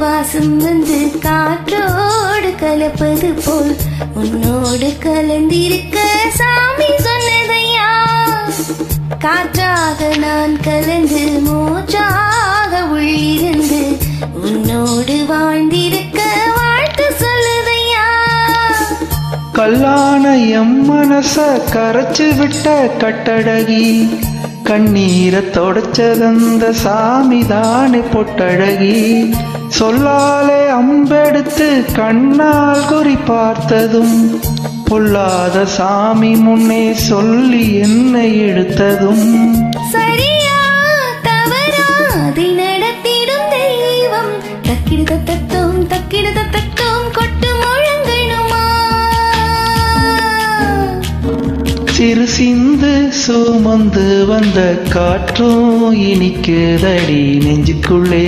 வாசம் வந்து காற்றோடு கலப்பது போல் உன்னோடு கலந்திருக்க சாமி சொன்னதையா. காற்றாக நான் கலந்து மூச்சாக உள்ளிருந்து உன்னோடு வாழ்ந்திருக்க வாழ்த்து சொல்லுதையா. கல்லான எம் மனச கரைச்சு விட்ட கட்டழகி, கண்ணீரை தொடச்சதந்த சாமிதானே பொட்டழகி. சொல்லாலே அம்பெடுத்து கண்ணால் குறி பார்த்ததும், பொல்லாத சாமி முன்னே சொல்லி என்னை எடுத்ததும். சரியா தவறா அதை நடத்திடும் தெய்வம், தக்கிடு தத்தம் தக்கிடு தத்தம் கொட்டு முழங்கணுமா. சிறு சிந்து சுமந்து வந்த காற்றும் இனிக்குதடி நெஞ்சுக்குள்ளே.